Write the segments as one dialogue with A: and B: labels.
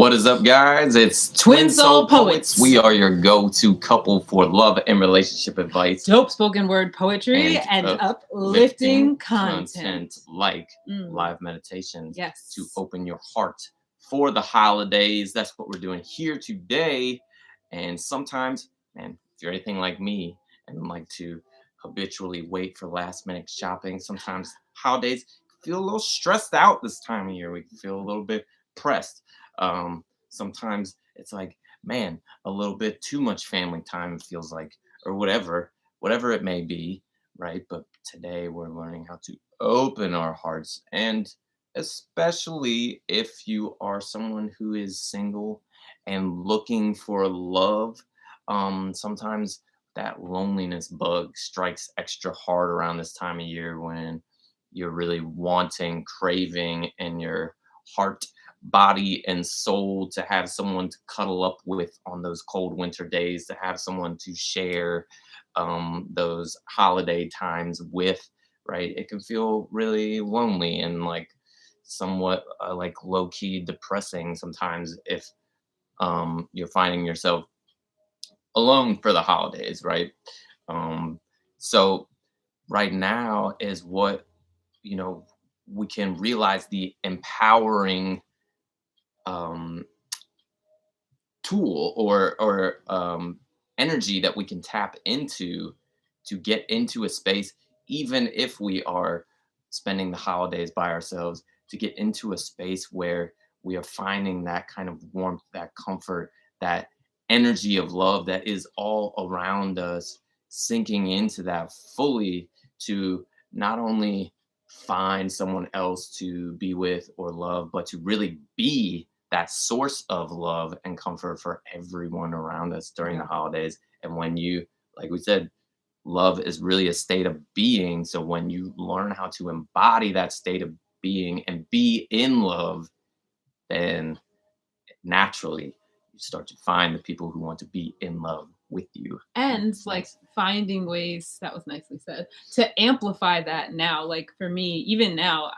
A: What is up, guys? It's
B: Twin Soul Poets.
A: We are your go-to couple for love and relationship advice.
B: Dope spoken word poetry and uplifting content.
A: Like live meditations
B: Yes.
A: to open your heart for the holidays. That's what we're doing here today. And sometimes, man, if you're anything like me and like to habitually wait for last minute shopping, sometimes holidays feel a little stressed out this time of year. We can feel a little bit pressed. Sometimes it's like, man, a little bit too much family time, it feels like, or whatever it may be, right? But today we're learning how to open our hearts, and especially if you are someone who is single and looking for love, sometimes that loneliness bug strikes extra hard around this time of year when you're really wanting, craving in your heart, body, and soul to have someone to cuddle up with on those cold winter days, to have someone to share those holiday times with, right? It can feel really lonely and like somewhat like low-key depressing sometimes if you're finding yourself alone for the holidays, right? So right now is what, you know, we can realize the empowering um, tool or energy that we can tap into to get into a space, even if we are spending the holidays by ourselves, to get into a space where we are finding that kind of warmth, that comfort, that energy of love that is all around us, sinking into that fully, to not only find someone else to be with or love, but to really be that source of love and comfort for everyone around us during the holidays. And when you, like we said, love is really a state of being. So when you learn how to embody that state of being and be in love, then naturally you start to find the people who want to be in love with you.
B: And like finding ways, that was nicely said, to amplify that now. Like for me, even now,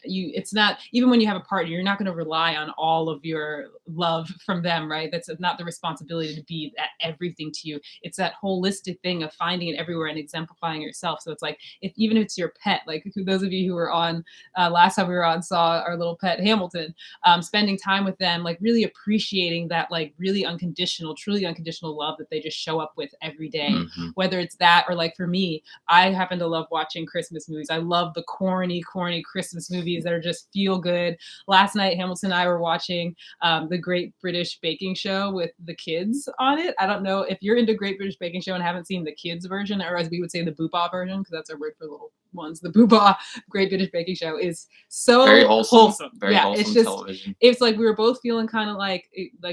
B: it's not, even when you have a partner, you're not going to rely on all of your love from them, right? That's not the responsibility to be that everything to you. It's that holistic thing of finding it everywhere and exemplifying yourself. So it's like, even if it's your pet, like those of you who were on last time we were on, saw our little pet Hamilton, spending time with them, like really appreciating that, like really unconditional, truly unconditional love that they just show up with every day. Whether it's that, or like for me, I happen to love watching Christmas movies. I love the corny Christmas movies that are just feel good. Last night, Hamilton and I were watching the Great British Baking Show with the kids on it. I don't know if you're into Great British Baking Show and haven't seen the kids version, or as we would say, the Booba version, because that's our word for little ones. The Booba Great British Baking Show is so
A: very wholesome. Very wholesome,
B: it's just
A: television.
B: It's like we were both feeling kind of like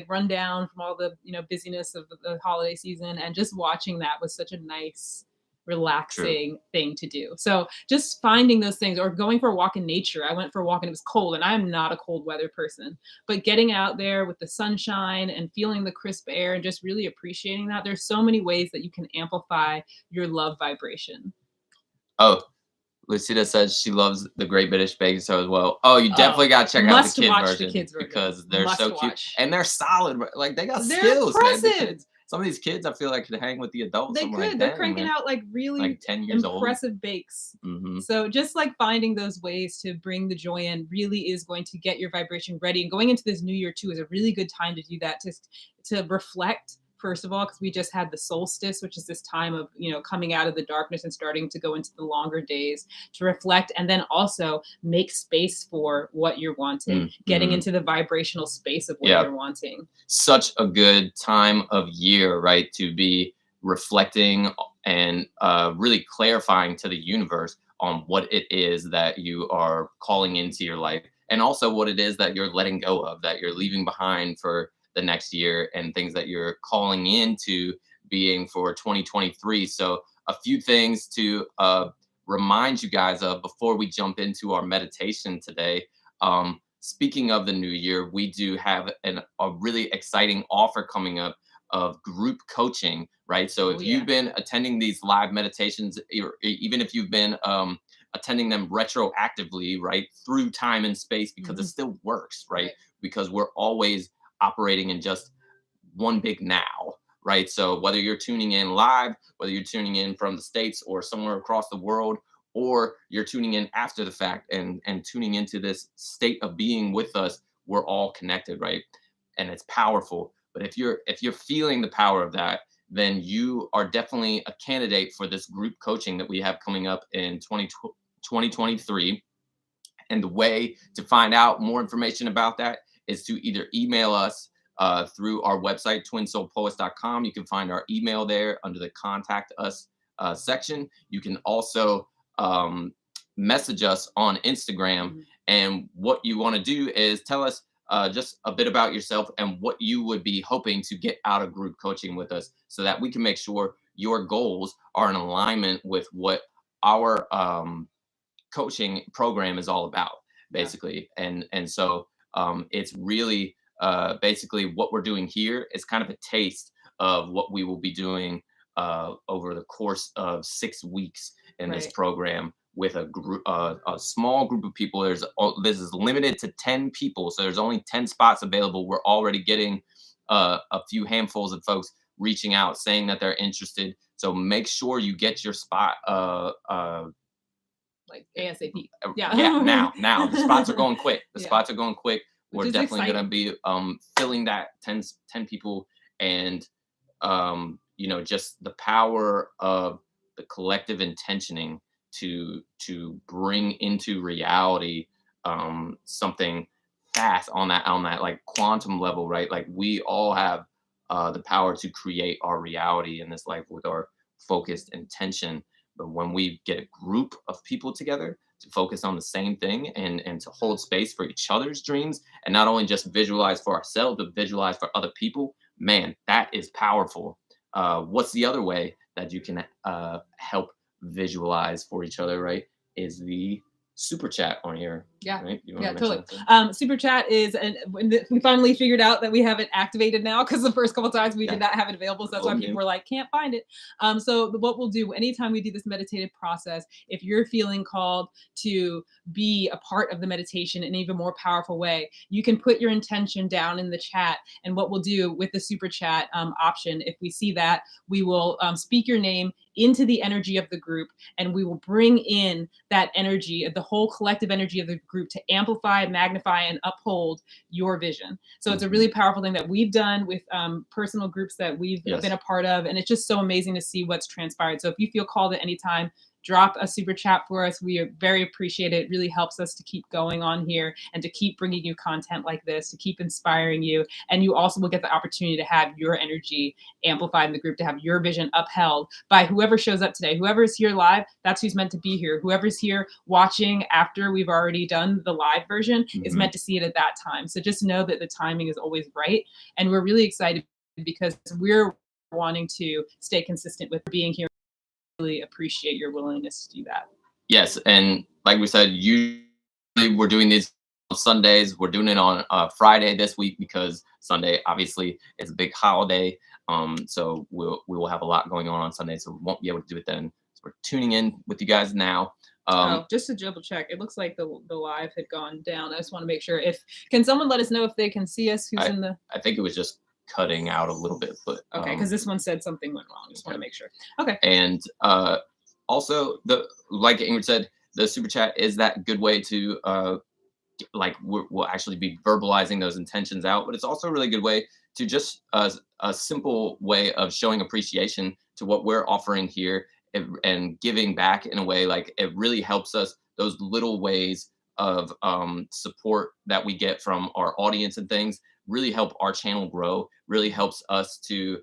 B: run down from all the busyness of the holiday season, and just watching that was such a nice, relaxing thing to do. So just finding those things, or going for a walk in nature. I went for a walk and it was cold, and I am not a cold weather person, but getting out there with the sunshine and feeling the crisp air and just really appreciating that. There's so many ways that you can amplify your love vibration.
A: Oh, Lucida says she loves the Great British Baking Show as well. Oh, you definitely got to check out the kids version because they're so cute and they're solid. Like they got skills,
B: impressive.
A: Man. Some of these kids, I feel like, could hang with the adults.
B: They could. They're cranking out like really
A: like 10 years
B: impressive
A: old.
B: bakes. So just like finding those ways to bring the joy in really is going to get your vibration ready. And going into this new year too is a really good time to do that, to reflect. First of all, because we just had the solstice, which is this time of, coming out of the darkness and starting to go into the longer days, to reflect, and then also make space for what you're wanting, getting into the vibrational space of what you're wanting.
A: Such a good time of year, right? To be reflecting and really clarifying to the universe on what it is that you are calling into your life, and also what it is that you're letting go of, that you're leaving behind for the next year, and things that you're calling into being for 2023. So a few things to remind you guys of before we jump into our meditation today. Speaking of the new year, we do have a really exciting offer coming up of group coaching, right? So if you've been attending these live meditations, even if you've been attending them retroactively, right, through time and space, because it still works, right? Because we're always operating in just one big now, right? So whether you're tuning in live, whether you're tuning in from the States or somewhere across the world, or you're tuning in after the fact and tuning into this state of being with us, we're all connected, right? And it's powerful. But if you're feeling the power of that, then you are definitely a candidate for this group coaching that we have coming up in 2023. And the way to find out more information about that is to either email us through our website, twinsoulpoets.com. You can find our email there under the contact us section. You can also message us on Instagram.
B: Mhm.
A: And what you want to do is tell us just a bit about yourself and what you would be hoping to get out of group coaching with us so that we can make sure your goals are in alignment with what our coaching program is all about,
B: Yeah.
A: basically. And so it's really basically what we're doing here is kind of a taste of what we will be doing over the course of 6 weeks in this
B: Right.
A: program with a group, a small group of people. This is limited to 10 people, so there's only 10 spots available. We're already getting a few handfuls of folks reaching out saying that they're interested. So make sure you get your spot
B: Like ASAP.
A: yeah,
B: Yeah.
A: now the spots are going quick. The
B: Yeah.
A: spots are going quick.
B: Which
A: We're
B: is
A: definitely going to
B: exciting.
A: be filling that 10 people. And just the power of the collective intentioning to bring into reality something fast on that like quantum level, right? Like we all have the power to create our reality in this life with our focused intention. But when we get a group of people together to focus on the same thing and to hold space for each other's dreams and not only just visualize for ourselves, but visualize for other people, man, that is powerful. What's the other way that you can help visualize for each other, right? Is the super chat on here,
B: Yeah.
A: right? You want
B: Yeah,
A: to mention
B: totally.
A: that too?
B: Super chat is, and we finally figured out that we have it activated now because the first couple times we
A: Yeah,
B: did not have it available. So that's why
A: old
B: people
A: new.
B: were like, can't find it. So what we'll do anytime we do this meditative process, if you're feeling called to be a part of the meditation in an even more powerful way, you can put your intention down in the chat. And what we'll do with the super chat option, if we see that, we will speak your name into the energy of the group, and we will bring in that energy, the whole collective energy of the group, to amplify, magnify, and uphold your vision. So it's a
A: Mhm.
B: really powerful thing that we've done with personal groups that we've been
A: Yes.
B: a part of, and it's just so amazing to see what's transpired. So if you feel called at any time, drop a super chat for us. We are very appreciate it. It really helps us to keep going on here and to keep bringing you content like this, to keep inspiring you. And you also will get the opportunity to have your energy amplified in the group, to have your vision upheld by whoever shows up today. Whoever is here live, that's who's meant to be here. Whoever's here watching after we've already done the live version is
A: Mhm.
B: meant to see it at that time. So just know that the timing is always right. And we're really excited because we're wanting to stay consistent with being here. Really appreciate your willingness to do that.
A: Yes, and like we said, usually we're doing these on Sundays. We're doing it on Friday this week because Sunday obviously is a big holiday. So we will have a lot going on Sunday, so we won't be able to do it then. So we're tuning in with you guys now.
B: Oh, just to double check, it looks like the live had gone down. I just want to make sure. If can someone let us know if they can see us? Who's
A: I
B: in the
A: I think it was just cutting out a little bit, but
B: okay? Because this one said something went wrong. Just want
A: okay.
B: to make sure. Okay.
A: And also the like Ingrid said, the super chat is that good way to like we'll actually be verbalizing those intentions out, but it's also a really good way to just a simple way of showing appreciation to what we're offering here and giving back in a way. Like it really helps us, those little ways of support that we get from our audience and things really help our channel grow, really helps us to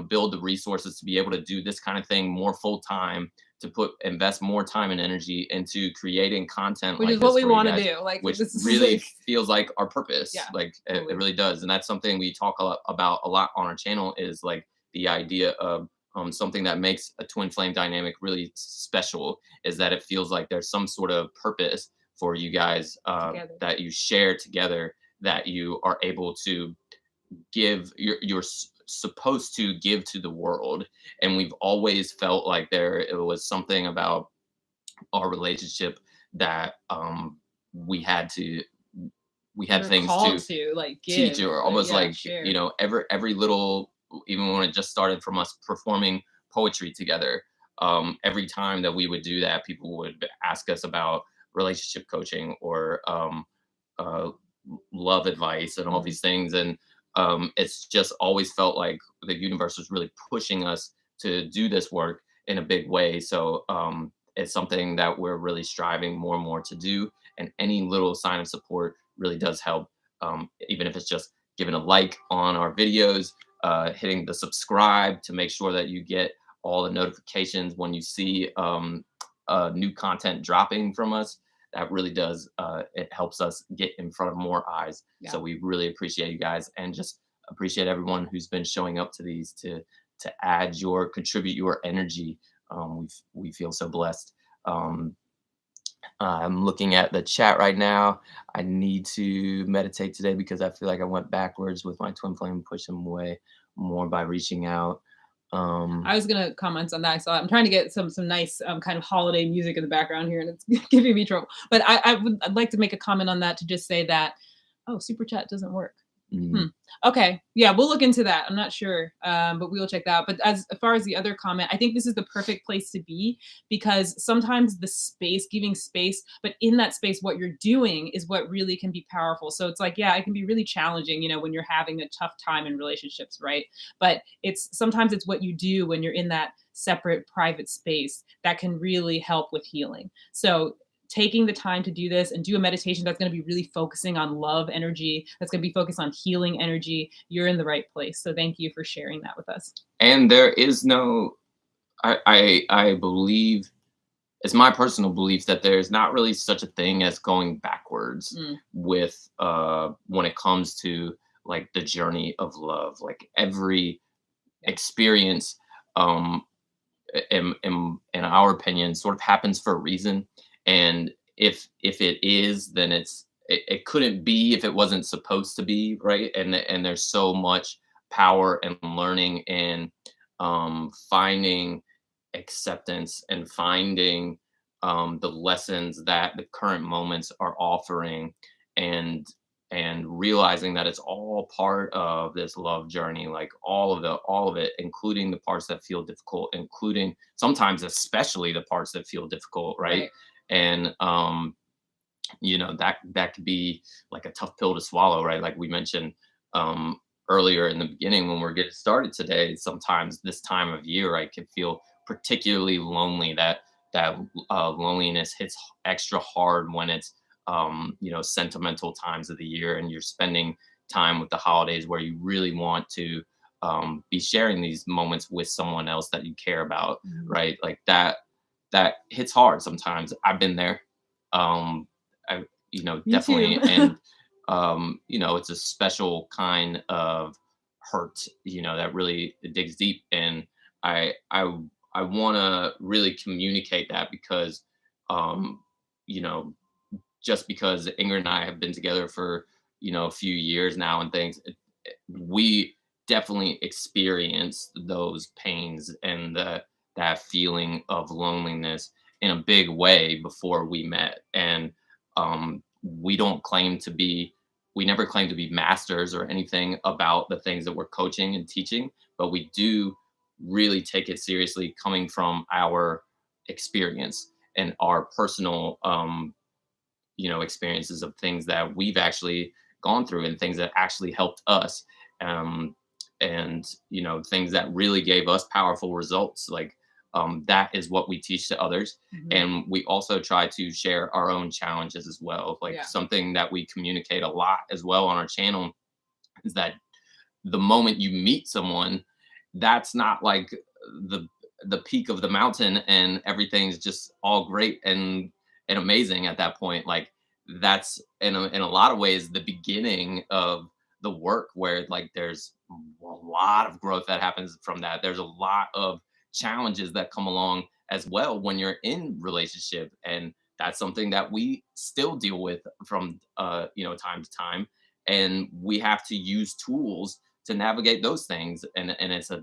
A: build the resources to be able to do this kind of thing more full time, to invest more time and energy into creating content
B: Which
A: like
B: is what
A: this
B: we
A: for you
B: want to
A: guys,
B: do. Like
A: which
B: this is
A: really
B: like
A: feels like our purpose.
B: yeah,
A: Like it
B: totally.
A: really does. And that's something we talk about a lot on our channel, is like the idea of something that makes a twin flame dynamic really special is that it feels like there's some sort of purpose for you guys
B: Together.
A: that you share together, that you are able to give, you're supposed to give to the world. And we've always felt like there it was something about our relationship that we had to we had
B: You're
A: things
B: called
A: to
B: to like
A: teach,
B: give,
A: or
B: like,
A: almost
B: yeah,
A: like,
B: share.
A: every little, even when it just started from us performing poetry together, every time that we would do that, people would ask us about relationship coaching, or uh, love advice, and all
B: Mm,
A: these things. And it's just always felt like the universe was really pushing us to do this work in a big way. So it's something that we're really striving more and more to do. And any little sign of support really does help, even if it's just giving a like on our videos, hitting the subscribe to make sure that you get all the notifications when you see new content dropping from us. That really does, it helps us get in front of more eyes.
B: yeah.
A: So we really appreciate you guys, and just appreciate everyone who's been showing up to these to add your contribute your energy. We feel so blessed. um, I'm looking at the chat right now. I need to meditate today because I feel like I went backwards with my twin flame, push them away more by reaching out.
B: I
A: um,
B: was gonna comment on that. I saw I'm trying to get some nice kind of holiday music in the background here, and it's giving me trouble. But I'd like to make a comment on that to just say that, oh, super chat doesn't work.
A: mm,
B: Hmm. Okay. Yeah, we'll look into that. I'm not sure, but we will check that out. But as far as the other comment, I think this is the perfect place to be, because sometimes the space, giving space, but in that space, what you're doing is what really can be powerful. So it's like, yeah, it can be really challenging, when you're having a tough time in relationships, right? But it's sometimes it's what you do when you're in that separate private space that can really help with healing. So taking the time to do this and do a meditation that's going to be really focusing on love energy, that's going to be focused on healing energy, you're in the right place. So thank you for sharing that with us.
A: and there is no, I believe, it's my personal belief that there's not really such a thing as going backwards
B: Mm,
A: with when it comes to like the journey of love. Like every
B: yeah.
A: experience, um in our opinion, sort of happens for a reason. And if it is, then it couldn't be if it wasn't supposed to be, right? And there's so much power and learning and finding acceptance, and finding the lessons that the current moments are offering, and realizing that it's all part of this love journey, like all of it, including the parts that feel difficult, including sometimes especially the parts that feel difficult, right?
B: Right.
A: And that could be like a tough pill to swallow, right? Like we mentioned um earlier in the beginning when we're getting started today, sometimes this time of year I can feel particularly lonely. That loneliness hits extra hard when it's sentimental times of the year, and you're spending time with the holidays where you really want to be sharing these moments with someone else that you care about,
B: Mhm.
A: right? Like that hits hard sometimes. I've been there. I
B: Me too.
A: definitely. And it's a special kind of hurt, that really digs deep. And I I I want to really communicate that because um you know just because Ingrid and I have been together for a few years now and things, we definitely experienced those pains and that feeling of loneliness in a big way before we met. And we don't claim to be, we never claim to be masters or anything about the things that we're coaching and teaching, but we do really take it seriously coming from our experience and our personal experiences of things that we've actually gone through and things that actually helped us, um, and things that really gave us powerful results. Like that is what we teach to others.
B: Mhm.
A: And we also try to share our own challenges as well. Like
B: Yeah.
A: something that we communicate a lot as well on our channel is that the moment you meet someone, that's not like the the peak of the mountain and everything's just all great and amazing at that point. Like that's in a lot of ways the beginning of the work, where like there's a lot of growth that happens from that. There's a lot of challenges that come along as well when you're in relationship, and that's something that we still deal with from time to time, and we have to use tools to navigate those things. And it's a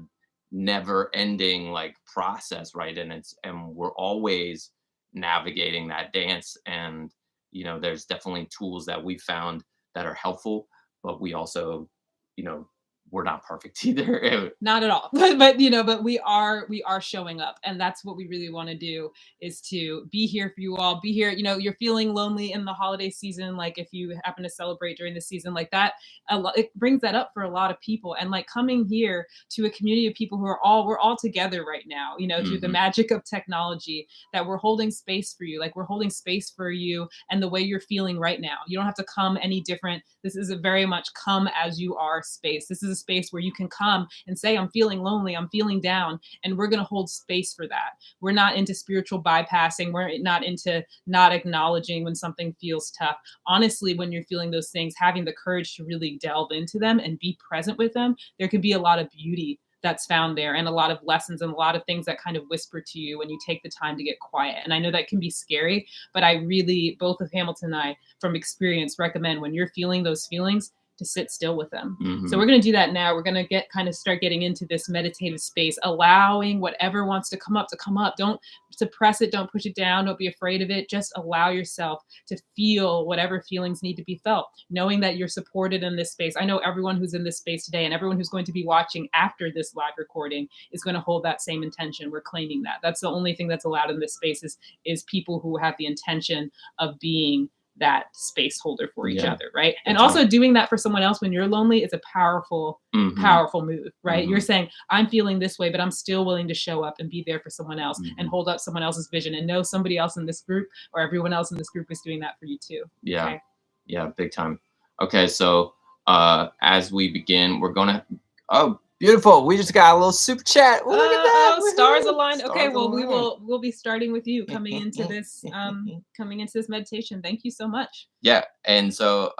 A: never ending like process, right? And we're always navigating that dance. And there's definitely tools that we found that are helpful, but we also, you know, we're not perfect either.
B: Not at all. But we are showing up, and that's what we really want to do, is to be here for you all, be here. You're feeling lonely in the holiday season, like if you happen to celebrate during the season like that, it brings that up for a lot of people. And like coming here to a community of people who we're all together right now, through the
A: Hmm.
B: magic of technology, that we're holding space for you, like we're holding space for you and the way you're feeling right now. You don't have to come any different. This is a very much come as you are space. This is a space where you can come and say, I'm feeling lonely, I'm feeling down, and we're going to hold space for that. We're not into spiritual bypassing. We're not into not acknowledging when something feels tough. Honestly, when you're feeling those things, having the courage to really delve into them and be present with them, there could be a lot of beauty that's found there, and a lot of lessons and a lot of things that kind of whisper to you when you take the time to get quiet. And I know that can be scary, but I really, both of Hamilton and I, from experience, recommend when you're feeling those feelings to sit still with them. So
A: Hmm.
B: we're going to do that now. We're going to start getting into this meditative space, allowing whatever wants to come up to come up. Don't suppress it. Don't push it down. Don't be afraid of it. Just allow yourself to feel whatever feelings need to be felt, knowing that you're supported in this space. I know everyone who's in this space today and everyone who's going to be watching after this live recording is going to hold that same intention. We're claiming that. That's the only thing that's allowed in this space is people who have the intention of being that space holder for each
A: Yeah,
B: other, right? And
A: big time.
B: also doing that for someone else when you're lonely is a powerful,
A: Hmm.
B: powerful move, right? You're
A: Hmm.
B: saying, I'm feeling this way, but I'm still willing to show up and be there for someone else and
A: Hmm.
B: hold up someone else's vision, and know somebody else in this group or everyone else in this group is doing that for you too.
A: Yeah,
B: Okay.
A: yeah, big time. Okay, so as we begin, we're gonna. Oh, beautiful! We just got a little super chat. Oh, look at that!
B: Oh, stars
A: Woohoo!
B: aligned. Okay,
A: Stars
B: well,
A: aligned.
B: we'll be starting with you coming into this meditation. Thank you so much.
A: Yeah, and so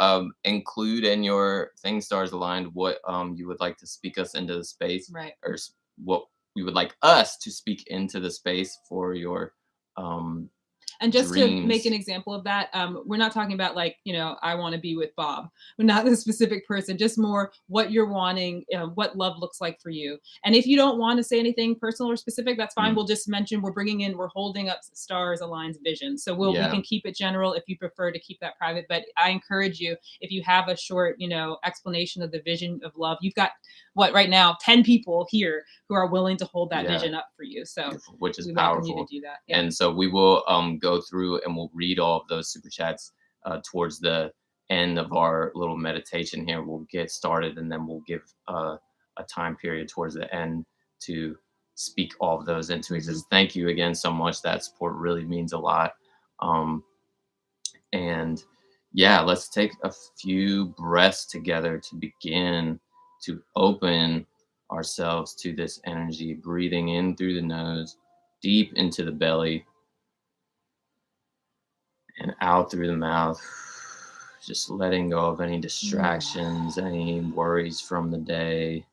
A: include in your thing, stars aligned, what you would like to speak us into the space,
B: Right.
A: or what you would like us to speak into the space for your um
B: And just to make an
A: dreams.
B: example of that, we're not talking about like, I want to be with Bob. We're not a specific person, just more what you're wanting, what love looks like for you. And if you don't want to say anything personal or specific, that's fine.
A: Mm,
B: We'll just mention we're holding up stars aligns vision. So we
A: yeah,
B: can keep it general if you prefer to keep that private. But I encourage you, if you have a short, explanation of the vision of love, you've got what right now, 10 people here who are willing to hold that
A: yeah,
B: vision up for you. So
A: beautiful, which is
B: we welcome you to
A: powerful.
B: do that. Yeah.
A: And so we will go through and we'll read all of those super chats towards the end of our little meditation here. We'll get started and then we'll give a time period towards the end to speak all of those into
B: Mhm.
A: existence. Thank you again so much. That support really means a lot. Um, and yeah, let's take a few breaths together to begin to open ourselves to this energy, breathing in through the nose, deep into the belly, and out through the mouth. Just letting go of any distractions, any worries from the day,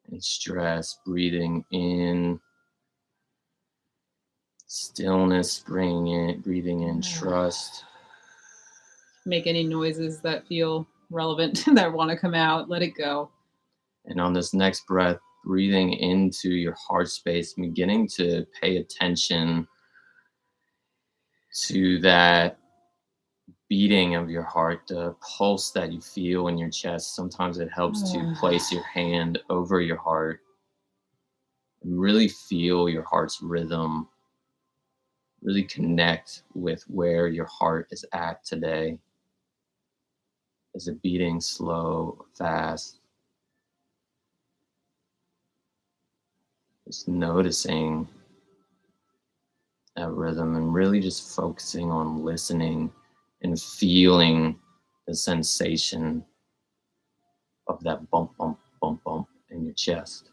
A: any stress, breathing in stillness, breathing in trust.
B: Make any noises that feel relevant that want to come out, let it go.
A: And on this next breath, breathing into your heart space, beginning to pay attention to that beating of your heart, the pulse that you feel in your chest. Sometimes it helps to place your hand over your heart and really feel your heart's rhythm, really connect with where your heart is at today. Is it beating slow, fast? Just noticing that rhythm and really just focusing on listening and feeling the sensation of that bump, bump, bump, bump in your chest.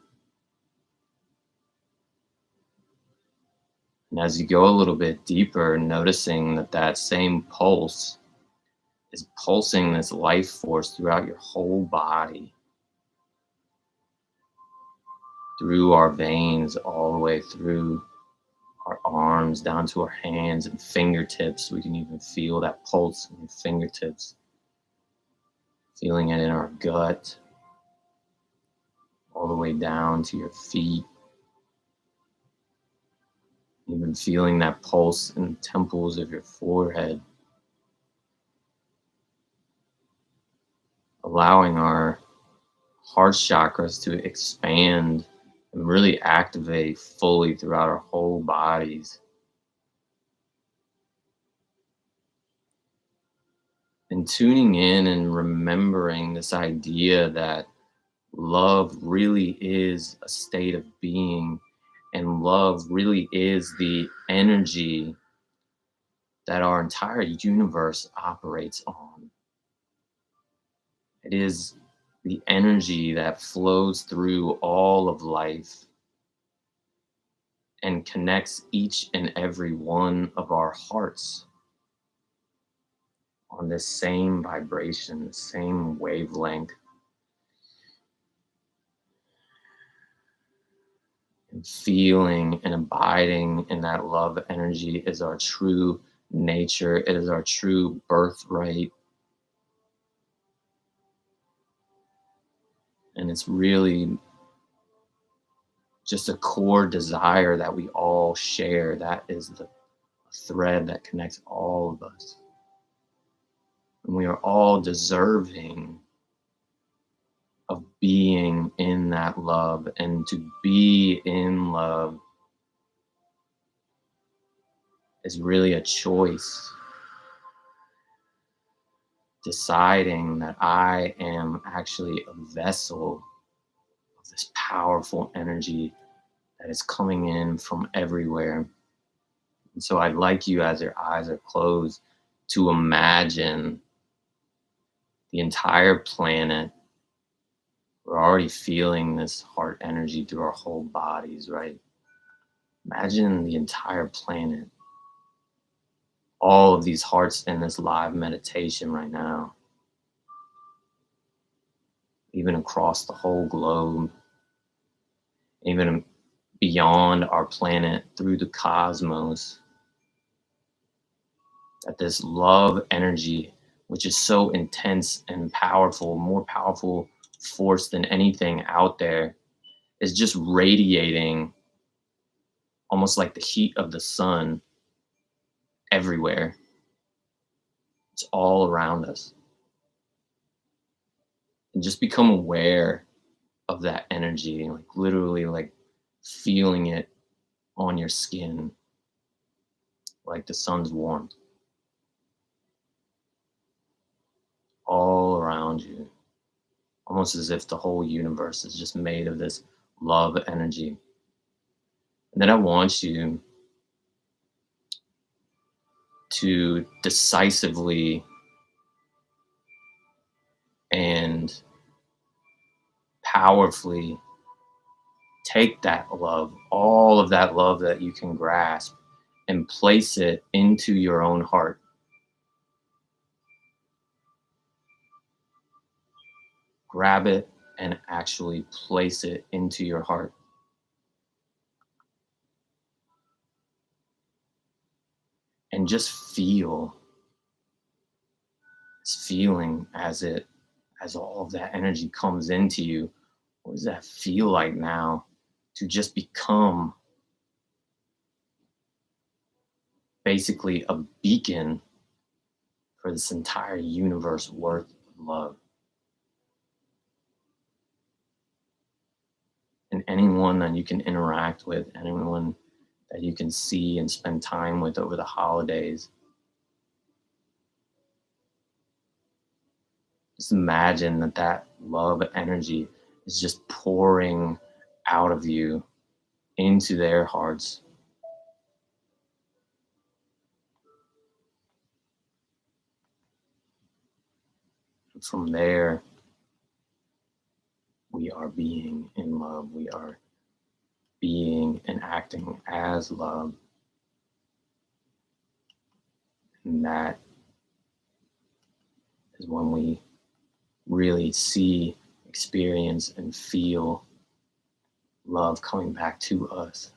A: And as you go a little bit deeper, noticing that that same pulse is pulsing this life force throughout your whole body, through our veins, all the way through our arms, down to our hands and fingertips. We can even feel that pulse in your fingertips, feeling it in our gut, all the way down to your feet, even feeling that pulse in the temples of your forehead. allowing our heart chakras to expand and really activate fully throughout our whole bodies. And tuning in and remembering this idea that love really is a state of being, and love really is the energy that our entire universe operates on. It is the energy that flows through all of life and connects each and every one of our hearts on this same vibration, the same wavelength. And feeling and abiding in that love energy is our true nature. It is our true birthright. And it's really just a core desire that we all share. That is the thread that connects all of us. And we are all deserving of being in that love. And to be in love is really a choice. Deciding that I am actually a vessel of this powerful energy that is coming in from everywhere. And so I'd like you, as your eyes are closed, to imagine the entire planet. We're already feeling this heart energy through our whole bodies, right? Imagine the entire planet, all of these hearts in this live meditation right now, even across the whole globe, even beyond our planet through the cosmos. That this love energy, which is so intense and powerful, more powerful force than anything out there, is just radiating almost like the heat of the sun everywhere. It's all around us. And just become aware of that energy, like literally like feeling it on your skin, like the sun's warmth all around you, almost as if the whole universe is just made of this love energy. And then I want you to decisively and powerfully take that love, all of that love that you can grasp, and place it into your own heart. Grab it and actually place it into your heart. And just feel this feeling as all of that energy comes into you. What does that feel like now to just become basically a beacon for this entire universe worth of love? And anyone that you can interact with, anyone that you can see and spend time with over the holidays, just imagine that that love energy is just pouring out of you into their hearts. From there, we are being in love. We are being and acting as love. And that is when we really see, experience, and feel love coming back to us.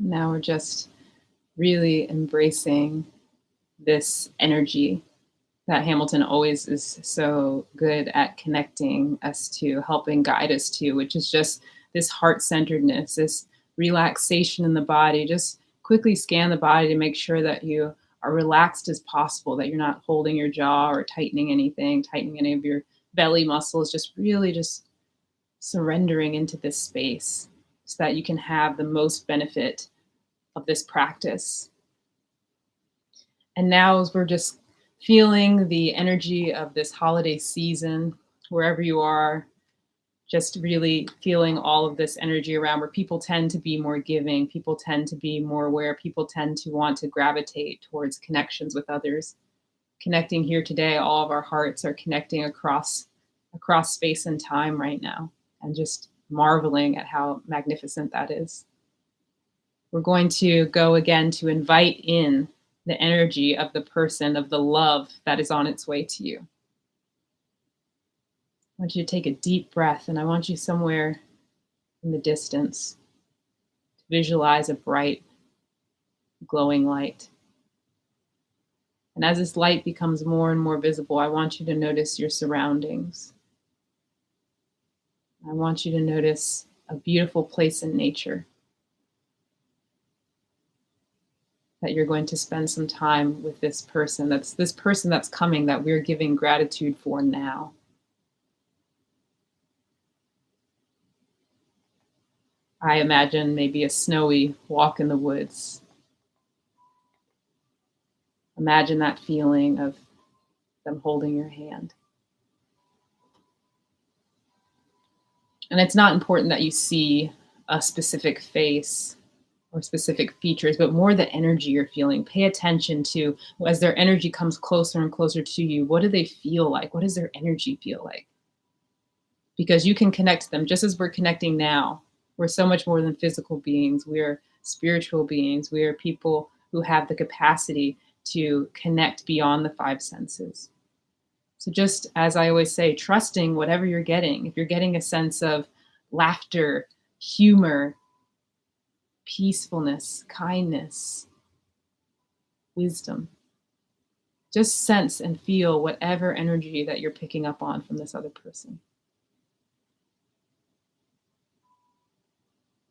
B: Now we're just really embracing this energy that Hamilton always is so good at connecting us to, helping guide us to, which is just this heart centeredness, this relaxation in the body. Just quickly scan the body to make sure that you are relaxed as possible, that you're not holding your jaw or tightening anything, tightening any of your belly muscles, just really just surrendering into this space so that you can have the most benefit of this practice. And now, as we're just feeling the energy of this holiday season, wherever you are, just really feeling all of this energy around where people tend to be more giving, people tend to be more aware, people tend to want to gravitate towards connections with others. Connecting here today, all of our hearts are connecting across space and time right now, and just marveling at how magnificent that is. We're going to go again to invite in the energy of the person, of the love that is on its way to you. I want you to take a deep breath, and I want you somewhere in the distance to visualize a bright, glowing light. And as this light becomes more and more visible, I want you to notice your surroundings. I want you to notice a beautiful place in nature that you're going to spend some time with this person that's coming, that we're giving gratitude for now. I imagine maybe a snowy walk in the woods. Imagine that feeling of them holding your hand. And it's not important that you see a specific face or specific features, but more the energy you're feeling. Pay attention to, as their energy comes closer and closer to you, what do they feel like? What does their energy feel like? Because you can connect to them just as we're connecting now. We're so much more than physical beings. We're spiritual beings. We are people who have the capacity to connect beyond the five senses. So just as I always say, trusting whatever you're getting. If you're getting a sense of laughter, humor, peacefulness, kindness, wisdom, just sense and feel whatever energy that you're picking up on from this other person.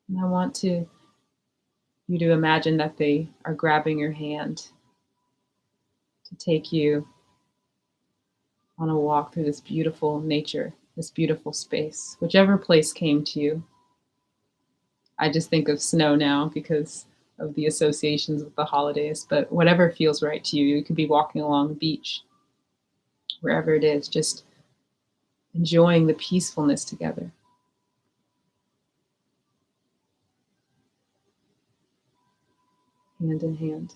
B: And I want you to imagine that they are grabbing your hand to take you on a walk through this beautiful nature, this beautiful space, whichever place came to you. I just think of snow now because of the associations with the holidays, but whatever feels right to you. You could be walking along the beach, wherever it is, just enjoying the peacefulness together. Hand in hand.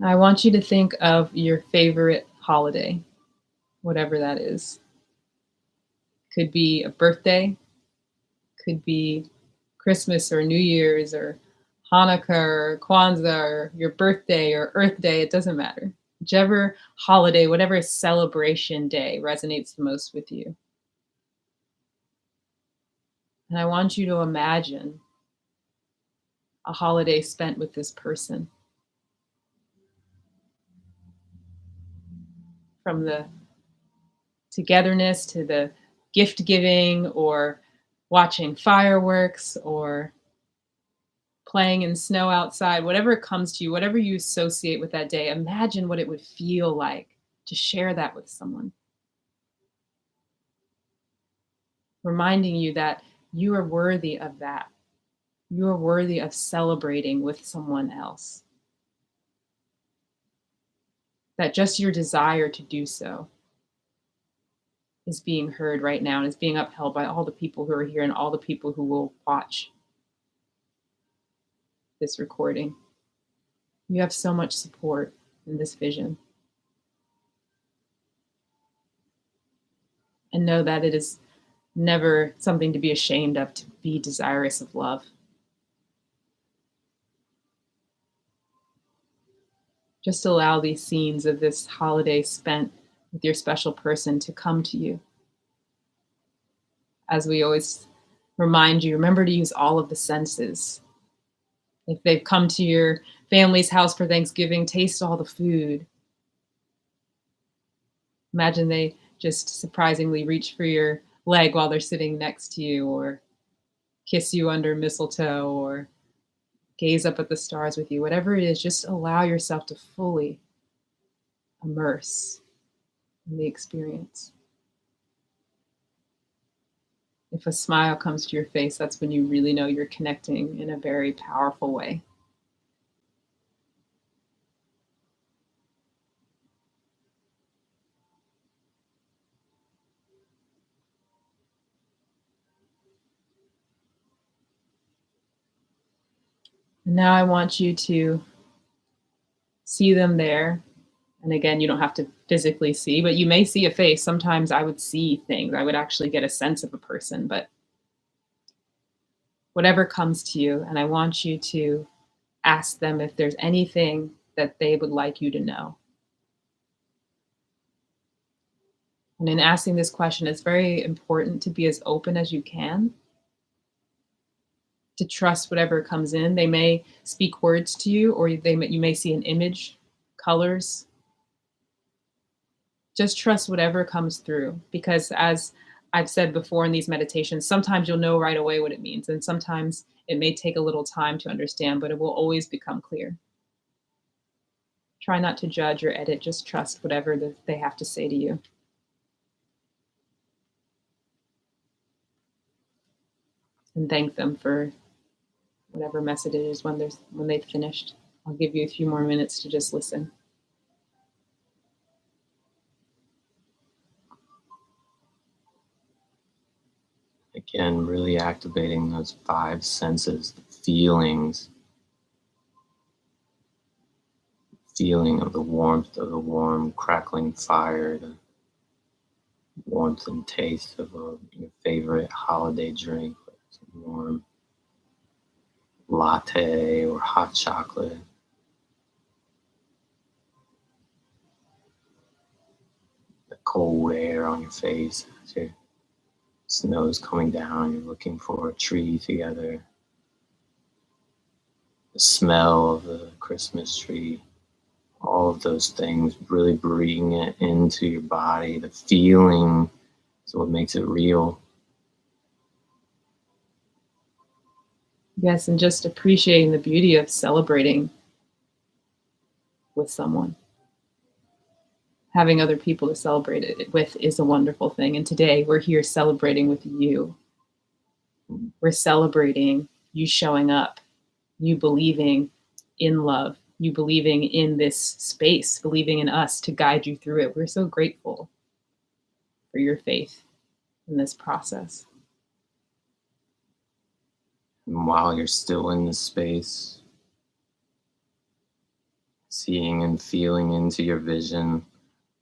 B: I want you to think of your favorite holiday, whatever that is. Could be a birthday, could be Christmas or New Year's or Hanukkah or Kwanzaa or your birthday or Earth Day, it doesn't matter. Whichever holiday, whatever celebration day resonates the most with you. And I want you to imagine a holiday spent with this person. From the togetherness to the gift giving or watching fireworks or playing in snow outside, whatever comes to you, whatever you associate with that day, imagine what it would feel like to share that with someone. Reminding you that you are worthy of that. You are worthy of celebrating with someone else. That just your desire to do so is being heard right now and is being upheld by all the people who are here and all the people who will watch this recording. You have so much support in this vision. And know that it is never something to be ashamed of, to be desirous of love. Just allow these scenes of this holiday spent with your special person to come to you. As we always remind you, remember to use all of the senses. If they've come to your family's house for Thanksgiving, taste all the food. Imagine they just surprisingly reach for your leg while they're sitting next to you, or kiss you under mistletoe, or gaze up at the stars with you. Whatever it is, just allow yourself to fully immerse in the experience. If a smile comes to your face, that's when you really know you're connecting in a very powerful way. And now I want you to see them there. And again, you don't have to physically see, but you may see a face. Sometimes I would see things. I would actually get a sense of a person, but whatever comes to you, and I want you to ask them if there's anything that they would like you to know. And in asking this question, it's very important to be as open as you can, to trust whatever comes in. They may speak words to you, or you may see an image, colors. Just trust whatever comes through, because as I've said before in these meditations, sometimes you'll know right away what it means, and sometimes it may take a little time to understand, but it will always become clear. Try not to judge or edit, just trust whatever they have to say to you. And thank them for whatever message it is when they've finished. I'll give you a few more minutes to just listen.
A: Again, really activating those five senses, the feelings, feeling of the warmth of the warm crackling fire, the warmth and taste of your favorite holiday drink, like some warm latte or hot chocolate. The cold air on your face as your snow's coming down, you're looking for a tree together. The smell of the Christmas tree, all of those things, really bringing it into your body. The feeling is what makes it real.
B: Yes, and just appreciating the beauty of celebrating with someone. Having other people to celebrate it with is a wonderful thing. And today we're here celebrating with you. We're celebrating you showing up, you believing in love, you believing in this space, believing in us to guide you through it. We're so grateful for your faith in this process.
A: And while you're still in this space, seeing and feeling into your vision,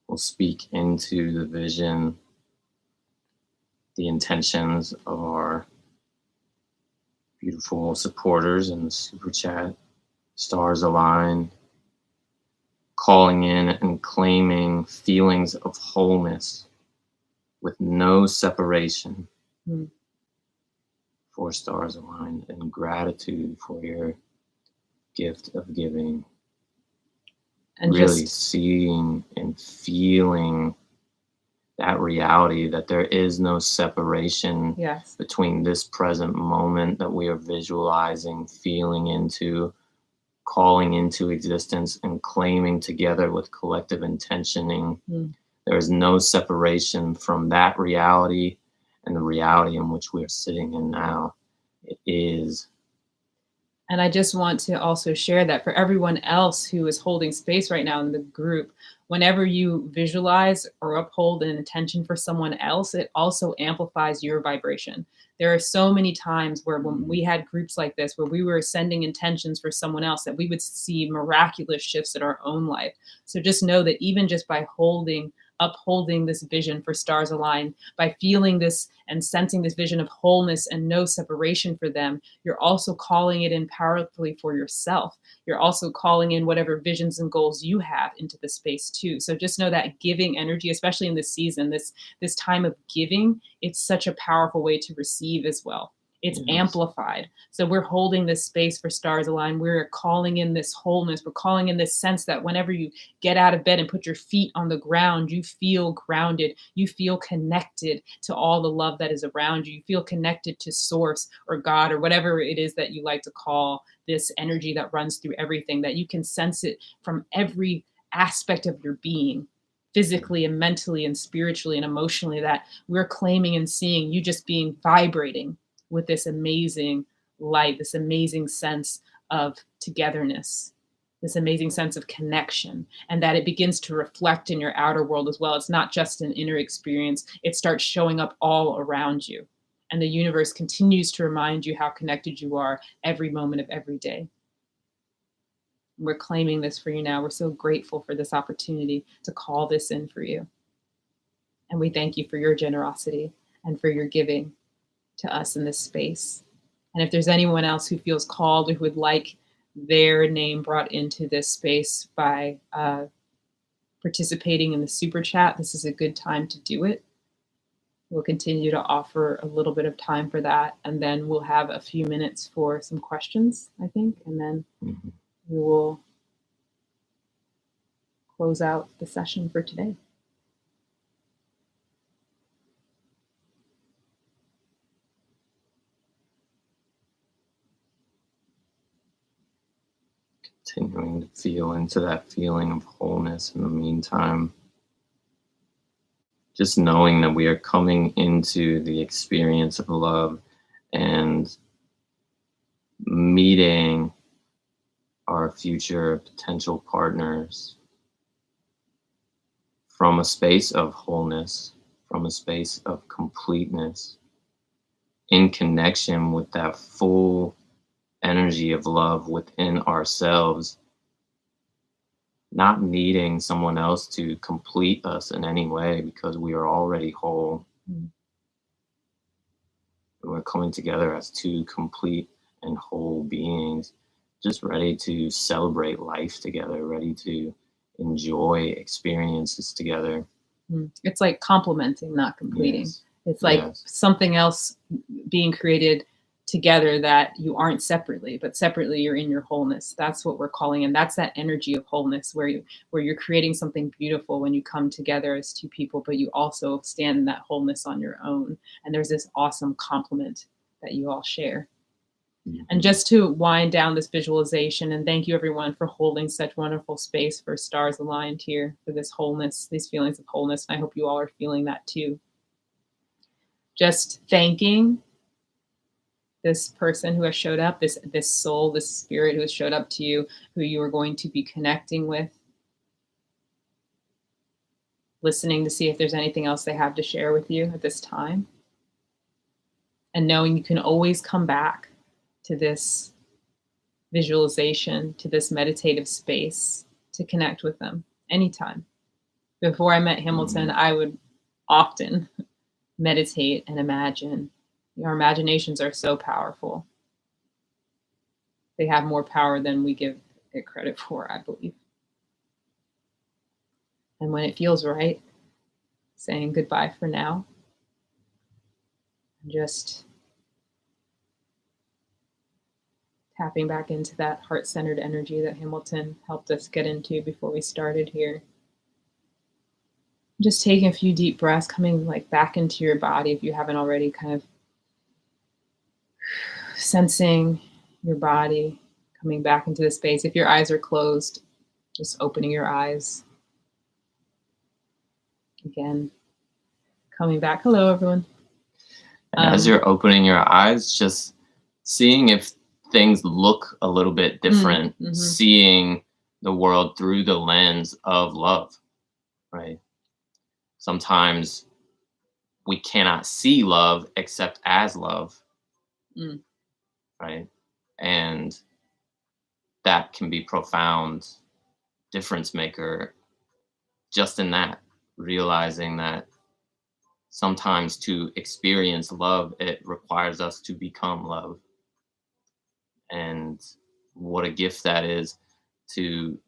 A: we'll speak into the vision, the intentions of our beautiful supporters in the super chat. Stars align, calling in and claiming feelings of wholeness with no separation.
B: Mm.
A: 4 stars aligned, and gratitude for your gift of giving.
B: And
A: really
B: just
A: seeing and feeling that reality that there is no separation
B: yes.
A: between this present moment that we are visualizing, feeling into, calling into existence, and claiming together with collective intentioning.
B: Mm.
A: There is no separation from that reality and the reality in which we are sitting in now. It is.
B: And I just want to also share that for everyone else who is holding space right now in the group, whenever you visualize or uphold an intention for someone else, it also amplifies your vibration. There are so many times where when we had groups like this, where we were sending intentions for someone else, that we would see miraculous shifts in our own life. So just know that even just by upholding this vision for stars align, by feeling this and sensing this vision of wholeness and no separation for them, you're also calling it in powerfully for yourself. You're also calling in whatever visions and goals you have into the space too. So just know that giving energy, especially in this season, this time of giving, it's such a powerful way to receive as well. It's
A: Yes.
B: amplified. So we're holding this space for stars align. We're calling in this wholeness. We're calling in this sense that whenever you get out of bed and put your feet on the ground, you feel grounded. You feel connected to all the love that is around you. You feel connected to source or God or whatever it is that you like to call this energy that runs through everything, that you can sense it from every aspect of your being, physically and mentally and spiritually and emotionally, that we're claiming and seeing you just being vibrating with this amazing light, this amazing sense of togetherness, this amazing sense of connection, and that it begins to reflect in your outer world as well. It's not just an inner experience, it starts showing up all around you. And the universe continues to remind you how connected you are every moment of every day. We're claiming this for you now. We're so grateful for this opportunity to call this in for you. And we thank you for your generosity and for your giving to us in this space. And if there's anyone else who feels called or who would like their name brought into this space by participating in the super chat, this is a good time to do it. We'll continue to offer a little bit of time for that. And then we'll have a few minutes for some questions, I think. And then
A: Mhm.
B: we will close out the session for today.
A: Continuing to feel into that feeling of wholeness in the meantime. Just knowing that we are coming into the experience of love and meeting our future potential partners from a space of wholeness, from a space of completeness, in connection with that full energy of love within ourselves, not needing someone else to complete us in any way because we are already whole.
B: Mm.
A: We're coming together as two complete and whole beings, just ready to celebrate life together, ready to enjoy experiences together.
B: It's like complementing, not completing.
A: Yes.
B: It's like
A: Yes.
B: something else being created together that you aren't separately, but separately you're in your wholeness. That's what we're calling, and that's that energy of wholeness where you're creating something beautiful when you come together as two people, but you also stand in that wholeness on your own. And there's this awesome complement that you all share. And
A: Mhm.
B: just to wind down this visualization, and thank you everyone for holding such wonderful space for stars aligned here, for this wholeness, these feelings of wholeness. And I hope you all are feeling that too. Just thanking this person who has showed up, this soul, this spirit who has showed up to you, who you are going to be connecting with, listening to see if there's anything else they have to share with you at this time. And knowing you can always come back to this visualization, to this meditative space, to connect with them anytime. Before I met Hamilton, I would often meditate and imagine. Our imaginations are so powerful. They have more power than we give it credit for, I believe. And when it feels right, saying goodbye for now, and just tapping back into that heart-centered energy that Hamilton helped us get into before we started here. Just taking a few deep breaths, coming like back into your body if you haven't already, kind of sensing your body coming back into the space. If your eyes are closed, just opening your eyes. Again, coming back. Hello, everyone.
A: And as you're opening your eyes, just seeing if things look a little bit different, seeing the world through the lens of love, right? Sometimes we cannot see love except as love,
B: Mm.
A: right? And that can be profound difference maker just in that, realizing that sometimes to experience love, it requires us to become love. And what a gift that is to,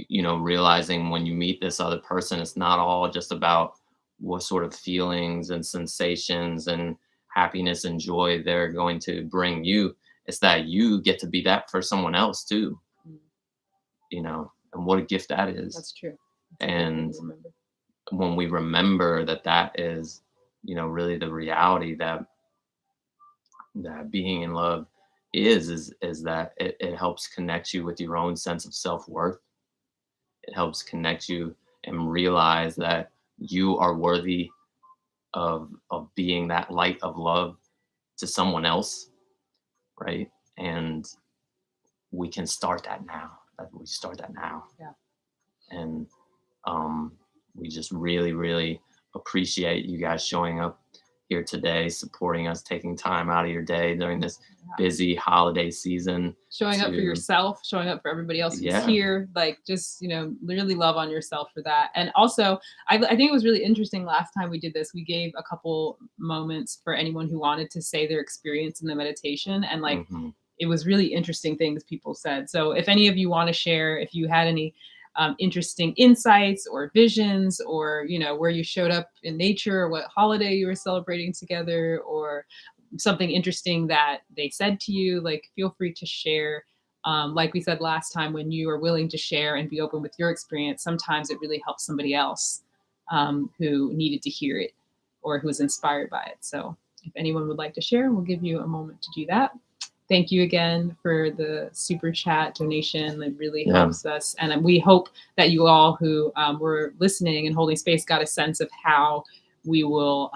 A: realizing when you meet this other person, it's not all just about what sort of feelings and sensations and happiness and joy they're going to bring you. It's that you get to be that for someone else too,
B: Mm,
A: and what a gift that
B: that's
A: is.
B: true. That's a good thing
A: And
B: to remember.
A: when we remember that that is, really the reality that being in love is that it helps connect you with your own sense of self-worth. It helps connect you and realize that you are worthy of being that light of love to someone else, right? And we can start that now. That we start that now.
B: Yeah.
A: And um, we just really, really appreciate you guys showing up here today, supporting us, taking time out of your day during this busy holiday season.
B: Showing up for
A: To
B: yourself, showing up for everybody else who's
A: Yeah.
B: here, like just really love on yourself for that. And also, I think it was really interesting last time we did this. We gave a couple moments for anyone who wanted to say their experience in the meditation, and like
A: Mhm.
B: it was really interesting things people said. So if any of you want to share, if you had any interesting insights or visions, or where you showed up in nature, or what holiday you were celebrating together, or something interesting that they said to you, like feel free to share. Like we said last time, when you are willing to share and be open with your experience, sometimes it really helps somebody else who needed to hear it or who was inspired by it. So if anyone would like to share, we'll give you a moment to do that. Thank you again for the super chat donation. It really
A: Yeah.
B: helps us. And we hope that you all who were listening and holding space got a sense of how we will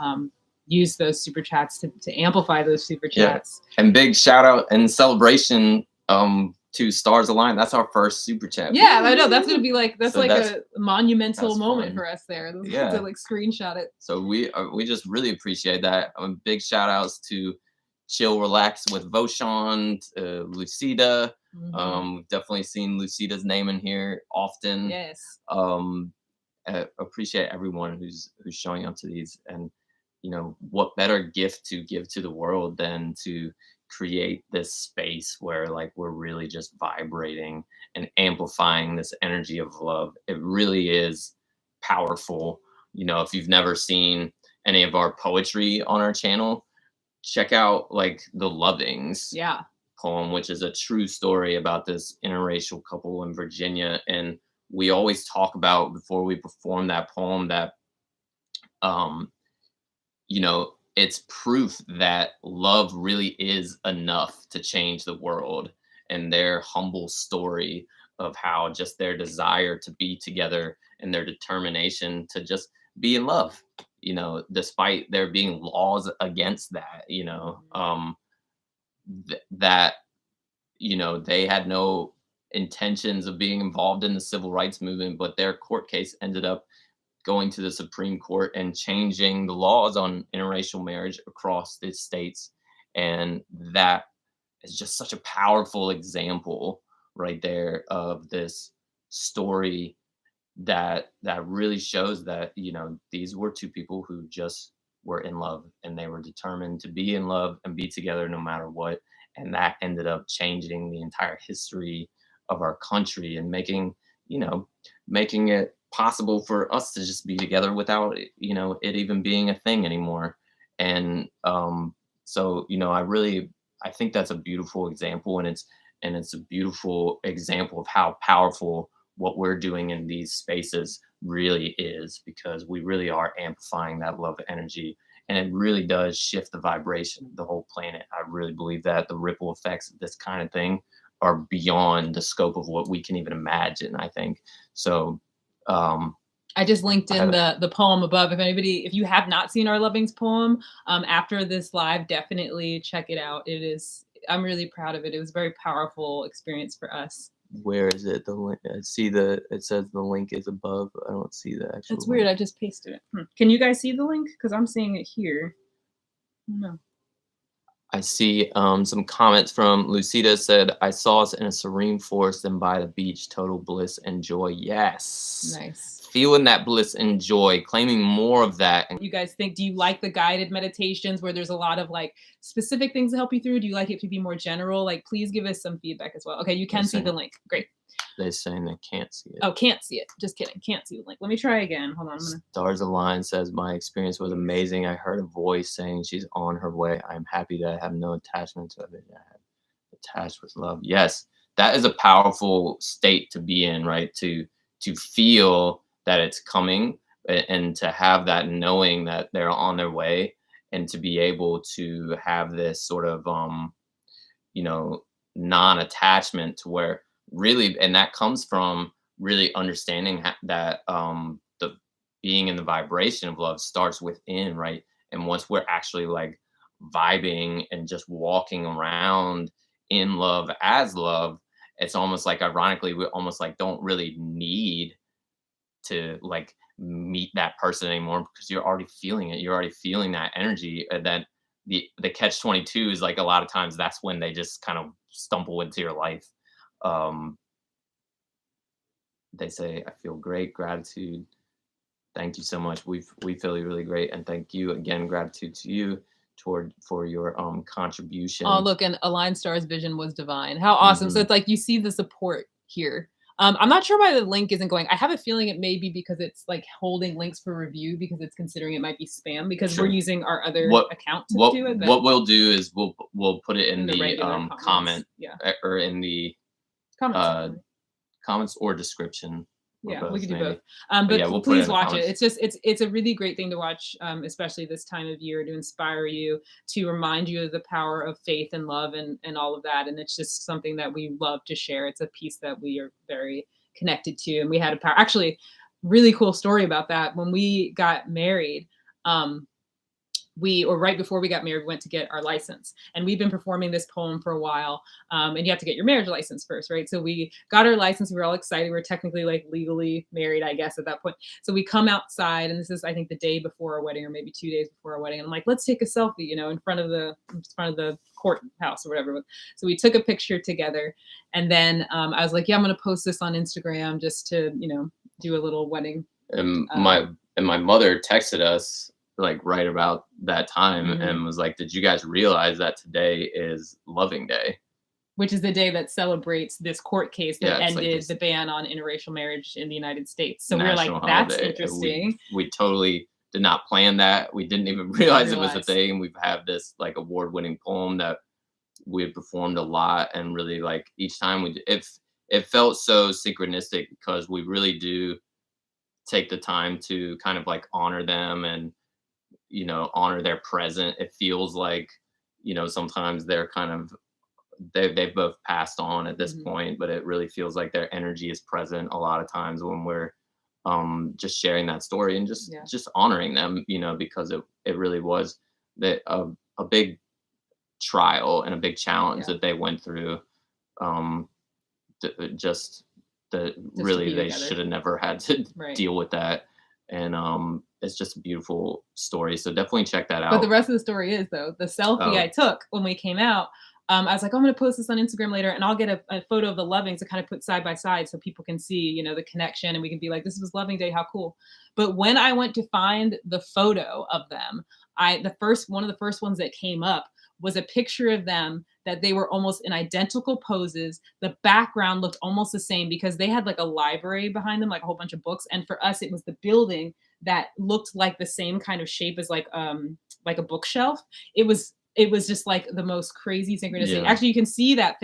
B: use those super chats to amplify those super chats.
A: Yeah. And big shout out and celebration to Stars Align. That's our first super chat.
B: Yeah, I know. That's gonna be like
A: So
B: a monumental moment
A: fun.
B: for us there.
A: Yeah.
B: To like screenshot it.
A: So we just really appreciate that. Big shout outs to Chill Relax with Voshan, Lucida. We've definitely seen Lucida's name in here often.
B: Yes.
A: Appreciate everyone who's showing up to these, and what better gift to give to the world than to create this space where like we're really just vibrating and amplifying this energy of love. It really is powerful. If you've never seen any of our poetry on our channel, check out like the Lovings
B: Yeah.
A: poem, which is a true story about this interracial couple in Virginia. And we always talk about before we perform that poem that, um, it's proof that love really is enough to change the world. And their humble story of how just their desire to be together and their determination to just be in love, despite there being laws against that, that they had no intentions of being involved in the civil rights movement, but their court case ended up going to the Supreme Court and changing the laws on interracial marriage across the states. And that is just such a powerful example right there of this story that really shows that these were two people who just were in love, and they were determined to be in love and be together no matter what. And that ended up changing the entire history of our country and making it possible for us to just be together without it even being a thing anymore. And so I think that's a beautiful example, and it's a beautiful example of how powerful what we're doing in these spaces really is, because we really are amplifying that love energy, and it really does shift the vibration of the whole planet. I really believe that the ripple effects of this kind of thing are beyond the scope of what we can even imagine, I think. So
B: I just linked in the poem above. If you have not seen our Lovings poem, after this live, definitely check it out. I'm really proud of it. It was a very powerful experience for us.
A: Where is it? The link? It says the link is above. I don't see the actual.
B: It's weird. I just pasted it. Can you guys see the link? Because I'm seeing it here. No.
A: I see some comments from Lucida said, I saw us in a serene forest and by the beach, total bliss and joy. Yes.
B: Nice.
A: Feeling that bliss and joy, claiming more of that.
B: You guys think, do you like the guided meditations where there's a lot of like specific things to help you through? Do you like it to be more general? Like, please give us some feedback as well. Okay, you can see the link. Great.
A: They're saying they can't see it.
B: Oh, can't see it. Just kidding. Can't see the link. Let me try again. Hold on. I'm gonna.
A: Stars Align says my experience was amazing. I heard a voice saying she's on her way. I'm happy that I have no attachment to it. I have attached with love. Yes, that is a powerful state to be in, right? To feel that it's coming and to have that knowing that they're on their way and to be able to have this sort of you know, non-attachment to where really, and that comes from really understanding that the being in the vibration of love starts within, right? And once we're actually like vibing and just walking around in love as love, it's almost like ironically we almost like don't really need to like meet that person anymore because you're already feeling it. You're already feeling that energy. And then the catch 22 is like a lot of times that's when they just kind of stumble into your life. Um, they say, I feel great, gratitude. Thank you so much. We feel really great. And thank you again, gratitude to you toward for your contribution.
B: Oh, look, and Align Star's vision was divine. How awesome. So
A: Mhm.
B: it's like you see the support here. I'm not sure why the link isn't going. I have a feeling it may be because it's like holding links for review because it's considering it might be spam because we're
A: Sure.
B: using our other
A: What
B: account to
A: what
B: do it. But
A: what we'll do is we'll put it in
B: in the
A: the
B: regular comments.
A: comment
B: Yeah.
A: or in the
B: Comments.
A: uh comments or description or
B: Yeah, we
A: both
B: could do
A: maybe.
B: both.
A: But yeah,
B: But
A: we'll put it
B: please
A: in the
B: watch it.
A: comments.
B: It's just it's a really great thing to watch, especially this time of year to inspire you, to remind you of the power of faith and love and all of that. And it's just something that we love to share. It's a piece that we are very connected to. And we had a power actually really cool story about that. When we got married, um, we or right before we got married, we went to get our license, and we've been performing this poem for a while. And you have to get your marriage license first, right? So we got our license. We were all excited. We were technically like legally married, I guess, at that point. So we come outside, and this is, I think, the day before our wedding, or maybe 2 days before our wedding. And I'm like, let's take a selfie, in front of the courthouse or whatever. So we took a picture together, and then I was like, yeah, I'm gonna post this on Instagram just to, do a little wedding.
A: And
B: Uh,
A: my mother texted us like right about that time
B: Mhm.
A: and was like, "Did you guys realize that today is Loving Day?"
B: Which is the day that celebrates this court case that
A: Yeah, it's like
B: ended
A: this
B: the ban on interracial marriage in the United States. So we were like,
A: national
B: that's
A: holiday. And
B: interesting.
A: we totally did not plan that. We didn't even realize it was a
B: Realize.
A: thing. We've had this like award-winning poem that we had performed a lot and really like each time it felt so synchronistic because we really do take the time to kind of like honor them and honor their present. It feels like sometimes they're kind of they've both passed on at this
B: Mhm.
A: point, but it really feels like their energy is present a lot of times when we're just sharing that story and just
B: Yeah.
A: just honoring them, because it really was that a big trial and a big challenge
B: Yeah.
A: that they went through. um just that
B: Just to
A: really
B: be
A: they
B: together.
A: should have never had to
B: Right.
A: deal with that. And it's just a beautiful story, so definitely check that
B: But the
A: out.
B: rest of the story is, though, the selfie I
A: Oh,
B: took when we came out. I was like, I'm going to post this on Instagram later, and I'll get a photo of the lovings to kind of put side by side so people can see, the connection, and we can be like, this was Loving Day, how cool. But when I went to find the photo of them, one of the first ones that came up was a picture of them that they were almost in identical poses. The background looked almost the same because they had like a library behind them, like a whole bunch of books. And for us, it was the building that looked like the same kind of shape as like a bookshelf. It was just like the most crazy synchronicity.
A: yeah.
B: Actually, you can see that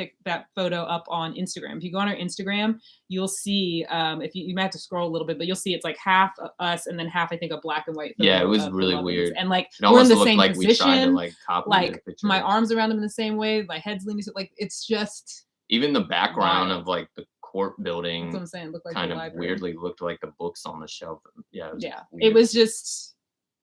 B: photo up on Instagram. If you go on our Instagram, you'll see if you might have to scroll a little bit, but you'll see it's like half us and then half I think a black and white
A: Yeah, it
B: photo
A: was
B: of the
A: really
B: lovings.
A: weird.
B: And like
A: It
B: we're in
A: almost
B: the
A: looked
B: same
A: like we tried to
B: position,
A: like copy the
B: like my
A: picture.
B: arms around them in the same way, my head's leaning like it's just
A: Even the background
B: wild.
A: of like the court
B: That's what
A: building
B: I'm saying. Look like the
A: kind of
B: library.
A: weirdly looked like the books on the shelf. Yeah, it was
B: Yeah, it
A: weird.
B: was just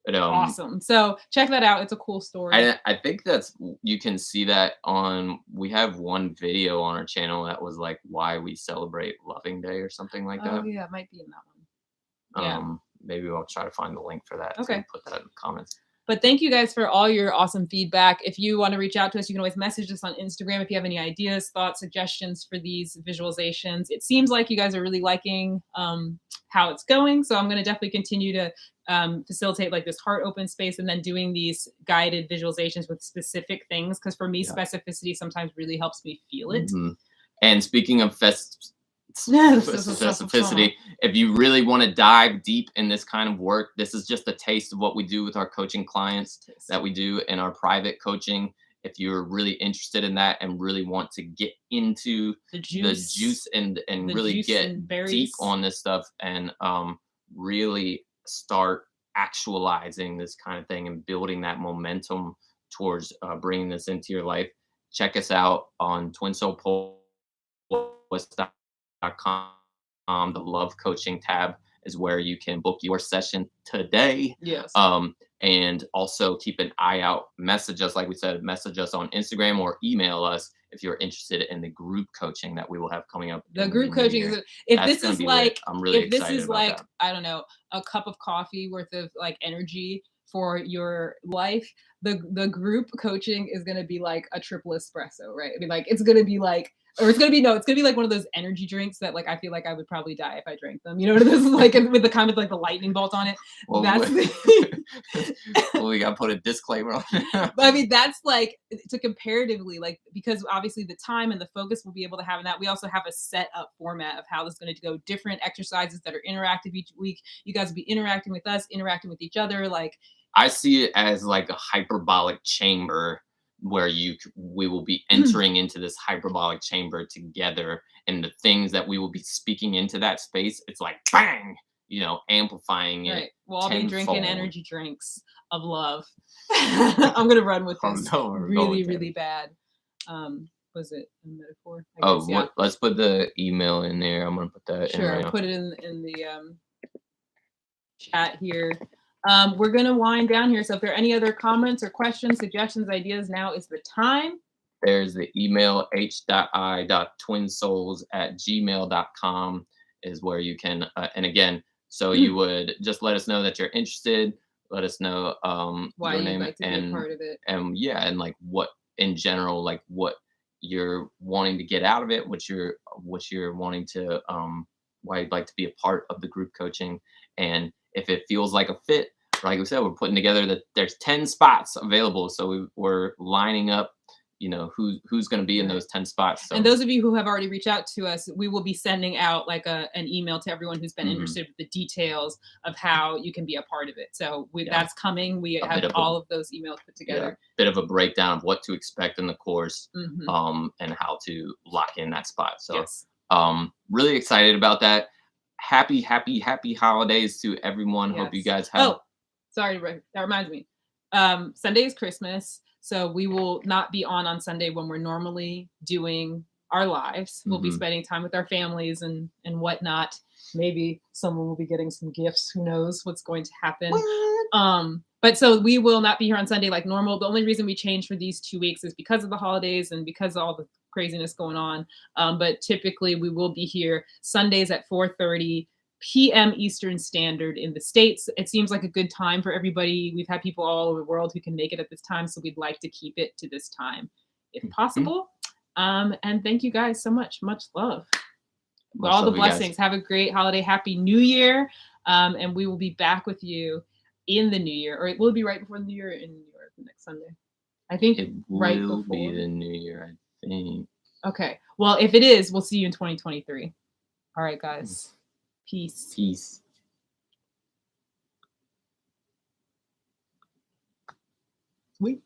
A: But
B: awesome. So check that out. It's a cool story.
A: I think that's you can see that on we have one video on our channel that was like why we celebrate Loving Day or something like
B: Oh
A: that.
B: yeah, it might be in that one. Yeah.
A: Maybe I'll try to find the link for that too.
B: Okay.
A: Put that in the comments.
B: But thank you guys for all your awesome feedback. If you want to reach out to us, you can always message us on Instagram if you have any ideas, thoughts, suggestions for these visualizations. It seems like you guys are really liking how it's going. So I'm going to definitely continue to facilitate like this heart open space and then doing these guided visualizations with specific things. Because for me,
A: Yeah.
B: specificity sometimes really helps me feel it.
A: Mhm. And speaking of specificity. If you really want to dive deep in this kind of work, this is just a taste of what we do with our coaching clients that we do in our private coaching. If you're really interested in that and really want to get into
B: The
A: the
B: juice,
A: juice and
B: the
A: really
B: juice
A: get
B: and
A: deep
B: berries.
A: on this stuff and really start actualizing this kind of thing and building that momentum towards bringing this into your life, check us out on twinsoulpoets.com. The love coaching tab is where you can book your session today.
B: Yes.
A: And also keep an eye out. Message us, like we said, message us on Instagram or email us if you're interested in the group coaching that we will have coming up
B: The
A: in the
B: group
A: new
B: coaching
A: year.
B: is if
A: That's
B: this
A: going to
B: is
A: be lit.
B: like
A: I'm really
B: if this
A: excited
B: is
A: about
B: like
A: that.
B: I don't know, a cup of coffee worth of like energy for your life, the group coaching is going to be like a triple espresso, right? I mean, like it's going to be like, or it's going to be no, it's going to be like one of those energy drinks that like I feel like I would probably die if I drank them. You know what this is like with the kind of like the lightning bolt on it.
A: Well,
B: That's
A: well, we got to put a disclaimer on it.
B: but I mean, that's like to comparatively, like, because obviously the time and the focus we'll be able to have in that. We also have a set up format of how this is going to go, different exercises that are interactive each week. You guys will be interacting with us, interacting with each other. Like,
A: I see it as like a hyperbolic chamber where we will be entering into this hyperbolic chamber together, and the things that we will be speaking into that space, it's like bang, amplifying it.
B: right. We'll all be drinking
A: tenfold.
B: energy drinks of love. I'm going to run with
A: Oh,
B: this
A: no, we're
B: really,
A: going
B: really
A: there.
B: bad. Was it a metaphor? I
A: Oh,
B: guess, yeah.
A: let's put the email in there. I'm gonna put that in
B: Sure.
A: right now.
B: Put it in the chat here. We're going to wind down here. So if there are any other comments or questions, suggestions, ideas, now is the time.
A: There's the email h.i.twinsouls@gmail.com is where you can, and again, so you would just let us know that you're interested. Let us know
B: Why
A: your
B: you'd
A: name
B: like to be a part of it.
A: and yeah, and like what in general, like what you're wanting to get out of it, what you're wanting to why you'd like to be a part of the group coaching, and if it feels like a fit. Like we said, we're putting together that there's 10 spots available, so we're lining up who's going to be in those 10 spots. So.
B: And those of you who have already reached out to us, we will be sending out like an email to everyone who's been interested with the details of how you can be a part of it. So that's coming. We have all of those emails put together.
A: Yeah, bit of a breakdown of what to expect in the course, and how to lock in that spot. So really excited about that. Happy holidays to everyone. Hope you guys have.
B: Oh, sorry, that reminds me. Sunday is Christmas. So we will not be on Sunday when we're normally doing our lives. We'll be spending time with our families and whatnot. Maybe someone will be getting some gifts. Who knows what's going to happen? But so we will not be here on Sunday like normal. The only reason we changed for these 2 weeks is because of the holidays and because of all the craziness going on. But typically we will be here Sundays at 4:30 p.m. Eastern Standard in the States. It seems like a good time for everybody. We've had people all over the world who can make it at this time, so we'd like to keep it to this time if possible. And thank you guys so much. Much love. All the blessings. Have a great holiday. Happy New Year. And we will be back with you in the new year, or it will be right before the new year in New York next Sunday. I think
A: it
B: right
A: will
B: before.
A: be the new year, I think.
B: Okay. Well, if it is, we'll see you in 2023. All right, guys. Peace.
A: Peace.
B: Sweet.